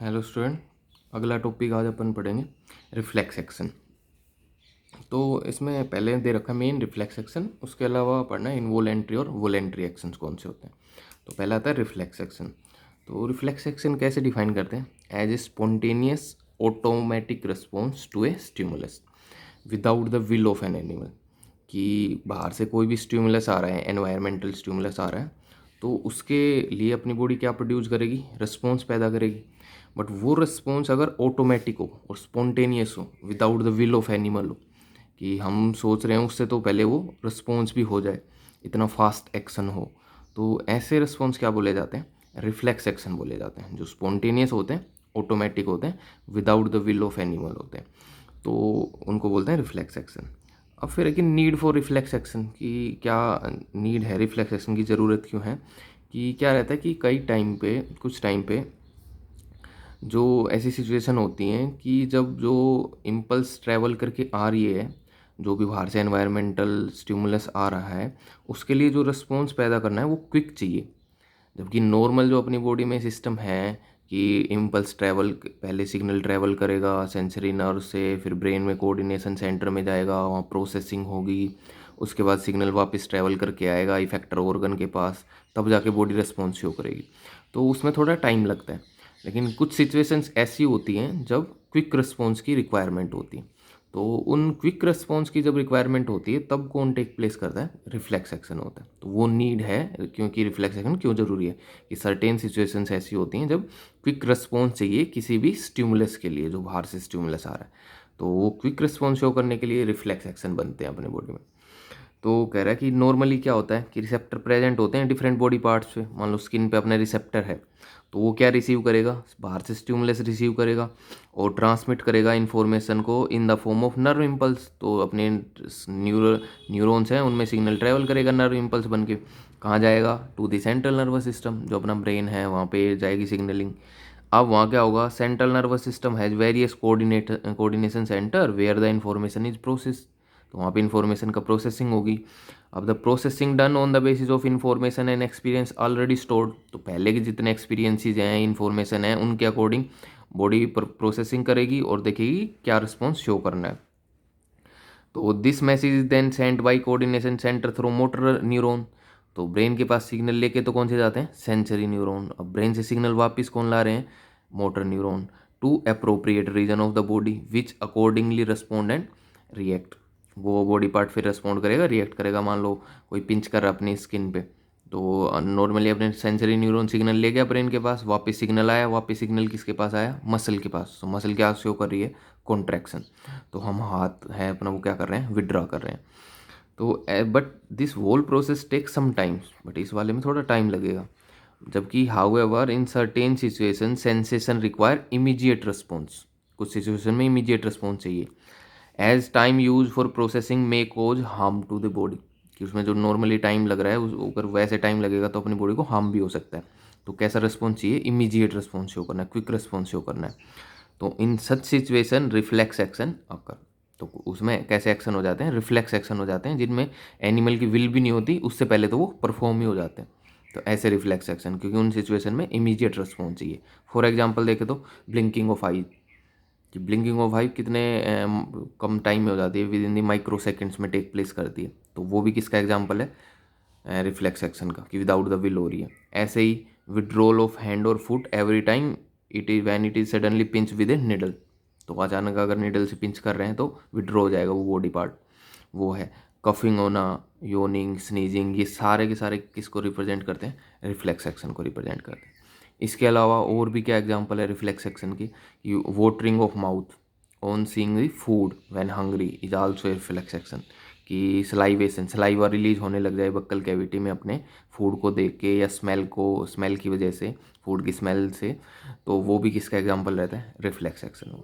Hello student, अगला topic आज अपन पढ़ेंगे रिफ्लेक्स एक्शन। तो इसमें पहले दे रखा है मेन रिफ्लेक्स एक्शन, उसके अलावा पढ़ना है इनवोलेंट्री और वोलेंट्री एक्शंस कौन से होते हैं। तो पहला आता है रिफ्लेक्स एक्शन। तो रिफ्लेक्स एक्शन कैसे डिफाइन करते हैं? As a spontaneous automatic response to a stimulus without the will of an animal. कि बाहर से कोई भी स्टिमुलस आ रहा है, एनवायरमेंटल स्टिमुलस आ रहा है, तो उसके लिए अपनी बॉडी क्या प्रोड्यूस करेगी? रिस्पॉन्स पैदा करेगी। बट वो रिस्पॉन्स अगर ऑटोमेटिक हो और स्पॉन्टेनियस हो, without the will of animal हो, कि हम सोच रहे हैं उससे तो पहले वो रिस्पॉन्स भी हो जाए, इतना फास्ट एक्शन हो, तो ऐसे रिस्पॉन्स क्या बोले जाते हैं? रिफ्लेक्स एक्शन बोले जाते हैं। जो स्पॉन्टेनियस होते हैं, ऑटोमेटिक होते हैं, without the will of animal होते हैं, तो उनको बोलते हैं रिफ्लेक्स एक्शन। अब फिर है कि नीड फॉर रिफ्लेक्स एक्शन, कि क्या नीड है, रिफ्लेक्स एक्शन की ज़रूरत क्यों है? कि क्या रहता है कि कई टाइम पे, कुछ टाइम पे जो ऐसी सिचुएशन होती हैं कि जब जो इम्पल्स ट्रैवल करके आ रही है, जो भी बाहर से एनवायरमेंटल स्टिमुलस आ रहा है, उसके लिए जो रिस्पॉन्स पैदा करना है वो क्विक चाहिए। जबकि नॉर्मल जो अपनी बॉडी में सिस्टम है कि इम्पल्स ट्रैवल, पहले सिग्नल ट्रैवल करेगा सेंसरी नर्व से, फिर ब्रेन में कोऑर्डिनेशन सेंटर में जाएगा, वहाँ प्रोसेसिंग होगी, उसके बाद सिग्नल वापस ट्रैवल करके आएगा इफेक्टर ऑर्गन के पास, तब जाके बॉडी रिस्पॉन्स शो करेगी। तो उसमें थोड़ा टाइम लगता है। लेकिन कुछ सिचुएशंस ऐसी होती हैं जब क्विक रिस्पॉन्स की रिक्वायरमेंट होती है। तो उन क्विक रिस्पॉन्स की जब रिक्वायरमेंट होती है, तब कौन टेक प्लेस करता है? रिफ्लेक्स एक्शन होता है। तो वो नीड है, क्योंकि रिफ्लेक्स एक्शन क्यों ज़रूरी है कि सर्टेन सिचुएशंस ऐसी होती हैं जब क्विक रिस्पॉन्स चाहिए किसी भी स्टिमुलस के लिए, जो बाहर से स्टिमुलस आ रहा है, तो वो क्विक रिस्पॉन्स शो करने के लिए रिफ्लेक्स एक्शन बनते हैं अपने बॉडी में। तो कह रहा है कि नॉर्मली क्या होता है कि रिसेप्टर प्रेजेंट होते हैं डिफरेंट बॉडी पार्ट्स पे। मान लो स्किन पे अपना रिसेप्टर है, तो वो क्या रिसीव करेगा? बाहर से स्टिमुलस रिसीव करेगा और ट्रांसमिट करेगा इन्फॉर्मेशन को in the form of nerve impulse. तो अपने न्यूरॉन्स हैं, उनमें सिग्नल ट्रैवल करेगा नर्व इम्पल्स बन के। कहाँ जाएगा? To the central nervous system, जो अपना ब्रेन है, वहाँ पे जाएगी सिग्नलिंग। अब वहाँ क्या होगा? Central nervous system has various coordination centre where the information is process. तो वहाँ पे इंफॉर्मेशन का प्रोसेसिंग होगी। अब the processing done on the basis of information and experience already stored. तो पहले के जितने एक्सपीरियंसेस हैं, इंफॉर्मेशन है, उनके अकॉर्डिंग बॉडी प्रोसेसिंग करेगी और देखेगी क्या रिस्पॉन्स शो करना है। तो this message is then sent by coordination centre through motor neuron. तो ब्रेन के पास सिग्नल लेके तो कौन से जाते हैं? Sensory neuron. अब ब्रेन से सिग्नल वापस कौन ला रहे हैं? Motor neuron, to appropriate region of the body which accordingly respond and react. वो बॉडी पार्ट फिर रिस्पॉन्ड करेगा, रिएक्ट करेगा। मान लो कोई पिंच कर रहा है अपनी स्किन पे, तो नॉर्मली अपने सेंसरी न्यूरॉन सिग्नल ले गया ब्रेन के पास, वापस सिग्नल आया, वापस सिग्नल किसके पास आया? मसल के पास। तो मसल क्या शो कर रही है? कॉन्ट्रैक्शन। तो हम हाथ है अपना, वो क्या कर रहे हैं? विड्रॉ कर रहे हैं। तो but this whole process take some times, but इस वाले में थोड़ा टाइम लगेगा। जबकि however in certain situation sensation require immediate response. कुछ सिचुएशन में इमीडिएट रिस्पॉन्स चाहिए। As time use for processing may cause harm to the body. कि उसमें जो नॉर्मली टाइम लग रहा है, अगर वैसे टाइम लगेगा तो अपनी बॉडी को हार्म भी हो सकता है। तो कैसा रिस्पॉन्स चाहिए? इमीडिएट रिस्पॉन्स शो करना है, क्विक रिस्पॉन्स शो करना है। तो इन सच सिचुएशन रिफ्लेक्स एक्शन अकर। तो उसमें कैसे एक्शन हो जाते हैं? रिफ्लेक्स एक्शन हो जाते हैं, जिनमें एनिमल की विल भी नहीं होती, उससे पहले तो वो परफॉर्म ही हो जाते हैं। तो ऐसे रिफ्लेक्स एक्शन, क्योंकि उन सिचुएशन में इमीडिएट रिस्पॉन्स चाहिए। फॉर एग्जांपल देखे तो ब्लिंकिंग ऑफ आई, कि ब्लिंकिंग ऑफ आई कितने कम टाइम में हो जाती है, with in the micro seconds में टेक प्लेस करती है। तो वो भी किसका एग्जाम्पल है? रिफ्लेक्स एक्शन का, कि विदाउट द विल हो रही है। ऐसे ही विड्रॉल ऑफ हैंड और foot every time it is when it is suddenly pinch with A needle. तो अचानक अगर निडल से पिंच कर रहे हैं तो विड्रॉ हो जाएगा वो बॉडी पार्ट। वो है कफिंग होना, योनिंग, स्नीजिंग, ये सारे के सारे किसको रिप्रेजेंट करते हैं? रिफ्लेक्स एक्शन को रिप्रेजेंट करते हैं। इसके अलावा और भी क्या एग्जांपल है रिफ्लेक्स एक्शन की? Watering of mouth on seeing the food when hungry is also reflex action. कि सलाइवेशन, सलाइवा रिलीज होने लग जाए बक्कल कैविटी में अपने फूड को देख के, या स्मेल की वजह से, फूड की स्मेल से, तो वो भी किसका एग्जांपल रहता है? Reflex action.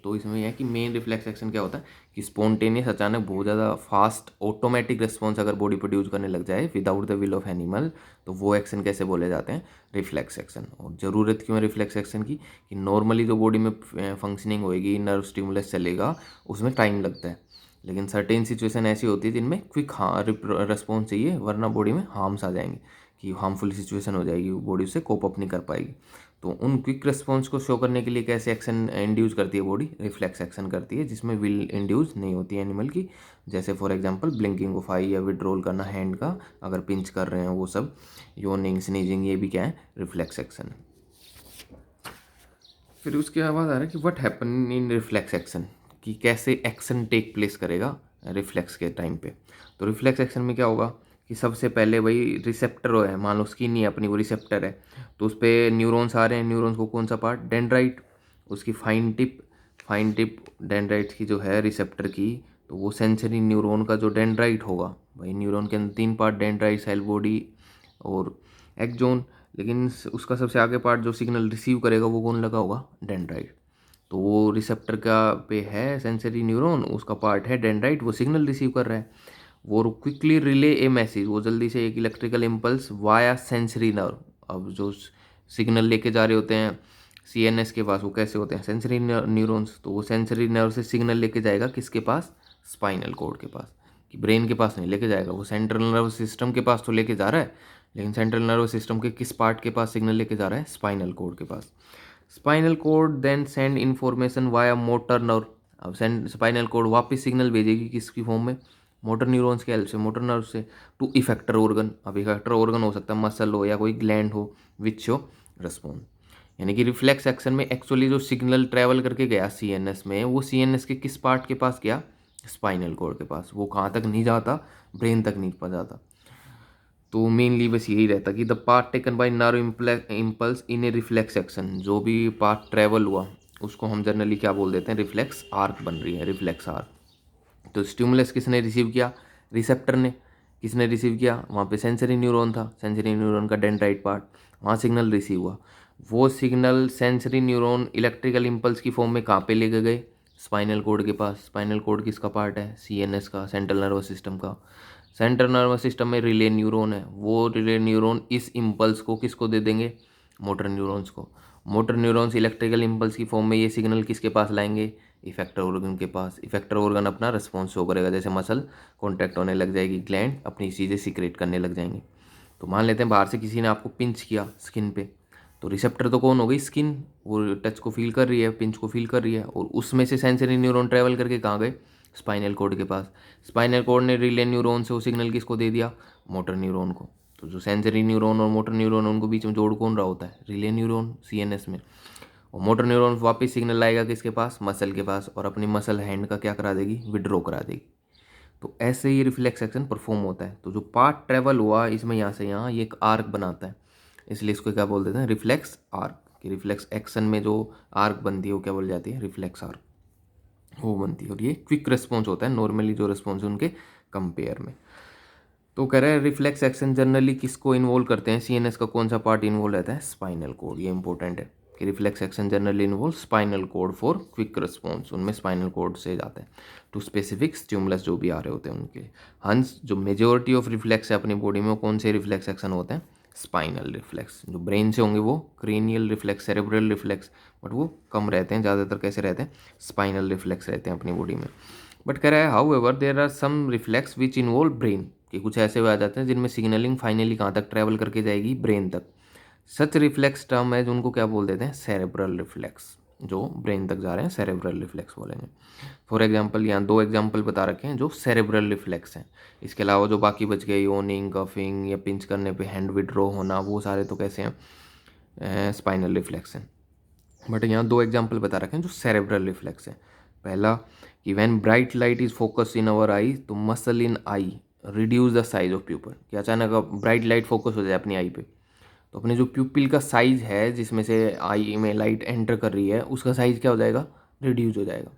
तो इसमें यह है कि मेन रिफ्लेक्स एक्शन क्या होता है कि स्पॉन्टेनियस, अचानक बहुत ज़्यादा फास्ट ऑटोमेटिक रिस्पॉन्स अगर बॉडी प्रोड्यूस करने लग जाए without the will of animal, तो वो एक्शन कैसे बोले जाते हैं? Reflex action. और ज़रूरत क्यों है रिफ्लेक्स एक्शन की? कि नॉर्मली जो बॉडी में फंक्शनिंग होएगी, नर्व स्टिमुलस चलेगा, उसमें टाइम लगता है। लेकिन सर्टेन सिचुएशन ऐसी होती है जिनमें क्विक रिस्पॉन्स चाहिए, वरना बॉडी में हार्म्स आ जाएंगे, कि हार्मफुल सिचुएशन हो जाएगी, बॉडी उससे कोप अप नहीं कर पाएगी। तो उन क्विक रिस्पॉन्स को शो करने के लिए कैसे एक्शन इंड्यूस करती है बॉडी, रिफ्लेक्स एक्शन करती है, जिसमें विल इंड्यूस नहीं होती है एनिमल की। जैसे फॉर एग्जांपल ब्लिंकिंग ऑफ आई या विड्रॉल करना हैंड का, अगर पिंच कर रहे हैं वो सब, योनिंग, स्नीजिंग, ये भी क्या है, रिफ्लेक्स एक्शन है। फिर उसके बाद आ रहा है कि what happen in reflex action, कि कैसे एक्शन टेक प्लेस करेगा रिफ्लेक्स के टाइम पे। तो रिफ्लेक्स एक्शन में क्या होगा कि सबसे पहले वही रिसेप्टर है, मान लो स्किन ही अपनी वो रिसेप्टर है, तो उस पर न्यूरॉन्स आ रहे हैं। न्यूरॉन्स को कौन सा पार्ट, डेंड्राइट, उसकी फाइन टिप डेंड्राइट की जो है रिसेप्टर की, तो वो सेंसरी न्यूरॉन का जो डेंड्राइट होगा, भाई न्यूरॉन के अंदर 3 पार्ट, डेंड्राइट, सेल बॉडी और एक्सोन, लेकिन उसका सबसे आगे पार्ट जो सिग्नल रिसीव करेगा वो कौन लगा होगा, डेंड्राइट। तो वो रिसेप्टर का पे है सेंसरी न्यूरॉन, उसका पार्ट है डेंड्राइट, वो सिग्नल रिसीव कर रहा है, वो क्विकली रिले ए मैसेज, वो जल्दी से एक electrical impulse via sensory nerve. अब जो सिग्नल लेके जा रहे होते हैं सीएनएस के पास, वो कैसे होते हैं, सेंसरी न्यूरॉन्स, तो वो सेंसरी नर्व से सिग्नल लेके जाएगा किसके पास, स्पाइनल कॉर्ड के पास, कि ब्रेन के पास नहीं लेके जाएगा, वो सेंट्रल नर्व सिस्टम के पास तो लेके जा रहा है, लेकिन सेंट्रल नर्व सिस्टम के किस पार्ट के पास सिग्नल लेके जा रहा है, स्पाइनल कॉर्ड के पास। Spinal cord then send information via motor nerve. अब स्पाइनल कॉर्ड वापस सिग्नल भेजेगी किसकी फॉर्म में, मोटर न्यूरॉन्स के हेल्प से, मोटर नर्व से, टू इफेक्टर ऑर्गन। अब इफेक्टर ऑर्गन हो सकता है मसल हो या कोई ग्लैंड हो, विच शो रिस्पॉन्स। यानी कि रिफ्लेक्स एक्शन में एक्चुअली जो सिग्नल ट्रैवल करके गया सीएनएस में, वो सीएनएस के किस पार्ट के पास गया, स्पाइनल कॉर्ड के पास। वो कहाँ तक नहीं जाता, ब्रेन तक नहीं जाता। तो मेनली बस यही रहता कि the part taken by nerve impulse in A reflex action, जो भी पार्ट ट्रैवल हुआ उसको हम जनरली क्या बोल देते हैं, रिफ्लेक्स आर्क बन रही है, रिफ्लेक्स आर्क। तो स्टिमुलस किसने रिसीव किया, रिसेप्टर ने। किसने रिसीव किया, वहाँ पे सेंसरी न्यूरॉन था, सेंसरी न्यूरॉन का डेंड्राइट पार्ट, वहाँ सिग्नल रिसीव हुआ। वो signal sensory neuron electrical impulse की फॉर्म में कहाँ पे लेके गए, स्पाइनल कॉर्ड के पास। स्पाइनल कॉर्ड किसका पार्ट है, सीएनएस का, सेंट्रल नर्वस सिस्टम का। सेंट्रल नर्वस सिस्टम में रिले न्यूरॉन है, वो रिले न्यूरॉन इस इम्पल्स को किसको दे देंगे, मोटर न्यूरॉन्स को। मोटर न्यूरॉन्स इलेक्ट्रिकल इम्पल्स की फॉर्म में ये सिग्नल किसके पास लाएंगे, इफेक्टर ऑर्गन के पास। इफेक्टर ऑर्गन अपना रिस्पॉन्स शो करेगा, जैसे मसल कॉन्ट्रैक्ट होने लग जाएगी, ग्लैंड अपनी चीज़ें सीक्रेट करने लग जाएंगे। तो मान लेते हैं बाहर से किसी ने आपको पिंच किया स्किन पे, तो रिसेप्टर तो कौन हो गई, स्किन, वो टच को फील कर रही है, पिंच को फील कर रही है, और उसमें से सेंसरी न्यूरॉन ट्रैवल करके कहाँ गए, स्पाइनल कॉर्ड के पास। स्पाइनल कॉर्ड ने रिले न्यूरॉन से वो सिग्नल किसको दे दिया, मोटर न्यूरॉन को। तो जो सेंसरी न्यूरॉन और मोटर न्यूरॉन, उनको बीच में जोड़ कौन रहा होता है, रिले न्यूरॉन सीएनएस में। और मोटर न्यूरॉन वापस सिग्नल आएगा किसके पास, मसल के पास, और अपनी मसल हैंड का क्या करा देगी, विड्रॉ करा देगी। तो ऐसे ही रिफ्लेक्स एक्शन परफॉर्म होता है। तो जो पार्ट ट्रेवल हुआ इसमें यहाँ से यहाँ, ये एक आर्क बनाता है, इसलिए इसको क्या बोल देते हैं, रिफ्लेक्स आर्क। कि रिफ्लेक्स एक्शन में जो आर्क बनती है वो क्या बोल जाती है, रिफ्लेक्स आर्क, वो बनती है। और ये क्विक रिस्पॉन्स होता है नॉर्मली जो रिस्पॉन्स है उनके कंपेयर में। तो कह रहे हैं रिफ्लेक्स एक्शन जनरली किसको इन्वॉल्व करते हैं, सीएनएस का कौन सा पार्ट इन्वॉल्व रहता है, स्पाइनल कोड। ये इंपॉर्टेंट है कि reflex action generally involve spinal cord for quick response, उनमें स्पाइनल कोड से जाते हैं टू स्पेसिफिक स्टिमुलस जो भी आ रहे होते हैं उनके। हंस जो मेजोरिटी ऑफ रिफ्लेक्स है अपनी बॉडी में, वो कौन से रिफ्लेक्स एक्शन होते हैं, स्पाइनल रिफ्लेक्स। जो ब्रेन से होंगे वो cranial reflex, cerebral reflex, but वो कम रहते हैं, ज़्यादातर कैसे रहते हैं, स्पाइनल रिफ्लेक्स रहते हैं अपनी बॉडी में। बट कह रहा है however there are some reflex which involve brain, कि कुछ ऐसे हुए आ जाते हैं जिनमें सिग्नलिंग फाइनली कहाँ तक ट्रैवल करके जाएगी, ब्रेन तक। सच रिफ्लेक्स टर्म है जो उनको क्या बोल देते हैं, सेरेब्रल रिफ्लेक्स। जो ब्रेन तक जा रहे हैं सेरेब्रल रिफ्लेक्स बोलेंगे। फॉर एग्जांपल यहाँ 2 एग्जांपल बता रखे हैं जो सेरेब्रल रिफ्लेक्स हैं। इसके अलावा जो बाकी बच गए, योनिंग, कफिंग या पिंच करने पे हैंड विड्रॉ होना, वो सारे तो कैसे हैं, स्पाइनल रिफ्लेक्स हैं। बट यहाँ 2 एग्जांपल बता रखे हैं जो सेरेब्रल रिफ्लेक्स है। पहला कि when bright light is focus in our eye, तो muscle in eye reduce the size of pupil. कि अचानक ब्राइट लाइट फोकस हो जाए अपनी आई पे, तो अपने जो प्यूपिल का साइज है जिसमें से आई में लाइट एंटर कर रही है, उसका साइज क्या हो जाएगा, रिड्यूस हो जाएगा।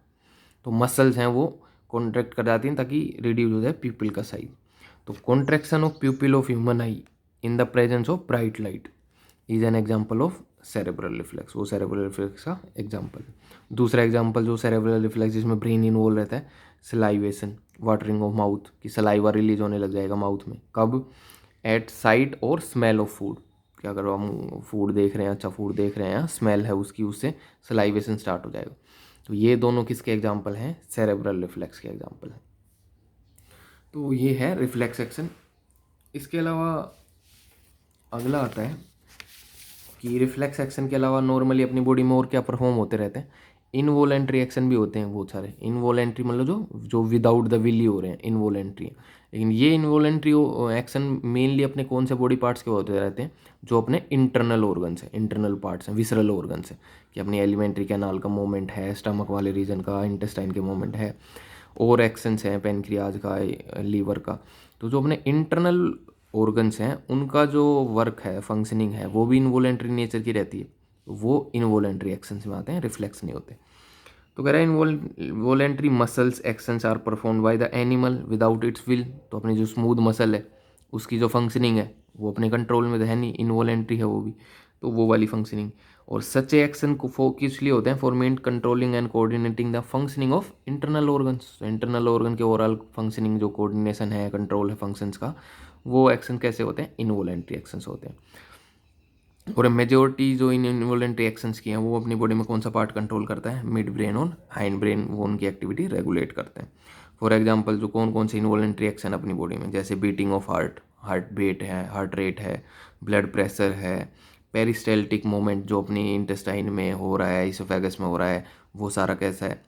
तो मसल्स हैं वो कॉन्ट्रैक्ट कर जाती हैं ताकि रिड्यूस हो जाए प्यूपिल का साइज। तो contraction of प्यूपिल of human I in the presence of bright light is an example of cerebral reflex. वो सेरेब्रल रिफ्लेक्स का एग्जाम्पल है। दूसरा एग्जाम्पल जो सेरेब्रल रिफ्लेक्स जिसमें ब्रेन इन्वॉल्व रहता है, सलाइवेशन, वाटरिंग ऑफ माउथ, कि सलाइवा रिलीज होने लग जाएगा माउथ में। कब, एट साइट और स्मेल ऑफ फूड, कि अगर हम फूड देख रहे हैं, अच्छा फूड देख रहे हैं, स्मेल है उसकी, उससे सलाइवेशन स्टार्ट हो जाएगा। तो ये दोनों किसके एग्जाम्पल हैं, सेरेब्रल रिफ्लेक्स के एग्जाम्पल हैं। तो ये है रिफ्लेक्स एक्शन। इसके अलावा अगला आता है कि रिफ्लेक्स एक्शन के अलावा नॉर्मली अपनी बॉडी में और क्या परफॉर्म होते रहते हैं, इनवॉलेंट्री एक्शन भी होते हैं बहुत सारे। इनवॉलेंट्री मतलब जो जो विदाउट द विल ही हो रहे हैं, इनवॉलेंट्री। लेकिन ये इनवॉलेंट्री एक्शन मेनली अपने कौन से बॉडी पार्ट्स के होते रहते हैं, जो अपने इंटरनल ऑर्गन्स हैं, इंटरनल पार्ट्स हैं, विसरल ऑर्गन्स हैं, कि अपनी एलिमेंट्री कैनाल का मूवमेंट है, स्टमक वाले रीजन का, इंटेस्टाइन के मूवमेंट है, और एक्शंस हैं पेनक्रियाज का, लीवर का। तो जो अपने इंटरनल ऑर्गन्स हैं उनका जो वर्क है, फंक्शनिंग है, वो भी इनवॉलेंट्री नेचर की रहती है। वो इनवॉलेंट्री एक्शंस में आते हैं, रिफ्लेक्स नहीं होते। तो कह रहा है involuntary muscles actions are perform by the animal without its will. तो अपनी जो स्मूथ मसल है उसकी जो फंक्शनिंग है वो अपने कंट्रोल में तो है नहीं, इनवॉलेंट्री है वो भी, तो वो वाली फंक्शनिंग। और सच एक्शन को फोकस लिए होते हैं for main controlling and coordinating the functioning of internal organs. Internal organ के ओवरऑल फंक्शनिंग जो कोऑर्डिनेशन है, कंट्रोल है फंक्शंस का, वो एक्शन कैसे होते हैं, इनवॉलेंट्री एक्शंस होते हैं। और मेजोरिटी जो इन इनवॉलेंट्री एक्शंस की हैं वो अपनी बॉडी में कौन सा पार्ट कंट्रोल करता है, मिड ब्रेन और हाइंड ब्रेन, वो उनकी एक्टिविटी रेगुलेट करते हैं। फॉर एग्जांपल जो कौन कौन से इनवॉलेंट्री एक्शन अपनी बॉडी में, जैसे beating of heart, heart beat है, हार्ट रेट है, ब्लड प्रेशर है, पेरिस्टाल्टिक मूवमेंट जो अपनी इंटेस्टाइन में हो रहा है, इसोफेगस में हो रहा है, वो सारा कैसा है,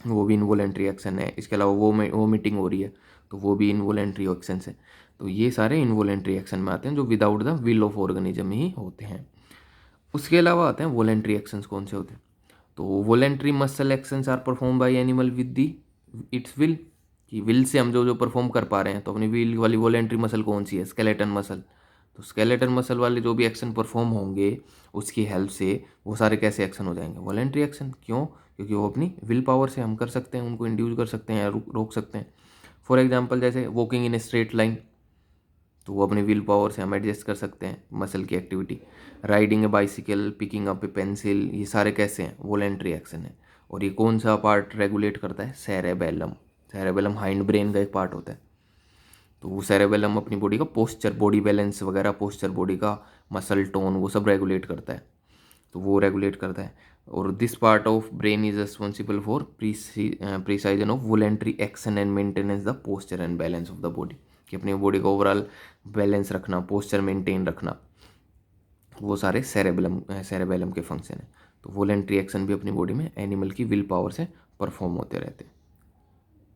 वो भी इनवॉलेंट्री एक्शन है। इसके अलावा वोमिटिंग हो रही है तो वो भी इनवॉलेंट्री एक्शन है। तो ये सारे इनवॉलेंट्री एक्शन में आते हैं जो without the will of organism ही होते हैं। उसके अलावा आते हैं वॉलेंट्री एक्शंस कौन से होते हैं। तो voluntary muscle actions are perform by animal with the its will, कि विल से हम जो जो परफॉर्म कर पा रहे हैं। तो अपनी विल वाली वॉलेंट्री मसल कौन सी है, स्केलेटन मसल। तो स्केलेटन मसल वाले जो भी एक्शन परफॉर्म होंगे उसकी हेल्प से वो सारे कैसे एक्शन हो जाएंगे, वॉलेंट्री एक्शन। क्यों, क्योंकि वो अपनी विल पावर से हम कर सकते हैं, उनको इंड्यूस कर सकते हैं या रोक सकते हैं। फॉर एग्जाम्पल जैसे walking in a straight line, तो वो अपनी विल पावर से हम एडजस्ट कर सकते हैं मसल की एक्टिविटी। राइडिंग ए बाइसिकल, पिकिंग अप ए पेंसिल, ये सारे कैसे हैं, वॉलेंट्री एक्शन है। और ये कौन सा पार्ट रेगुलेट करता है, सेरेबेलम। सेरेबेलम हाइंड ब्रेन का एक पार्ट होता है। तो वो सेरेबेलम अपनी बॉडी का पोस्चर, बॉडी बैलेंस वगैरह, पोस्चर बॉडी का, मसल टोन, वो सब रेगुलेट करता है। तो वो रेगुलेट करता है। और this part of brain is responsible for precision of voluntary action and maintenance the posture and balance of the body, कि अपनी बॉडी का ओवरऑल बैलेंस रखना, पोस्चर मेंटेन रखना, वो सारे सेरेबेलम के फंक्शन है। तो वॉलेंट्री एक्शन भी अपनी बॉडी में एनिमल की विल पावर से परफॉर्म होते रहते हैं।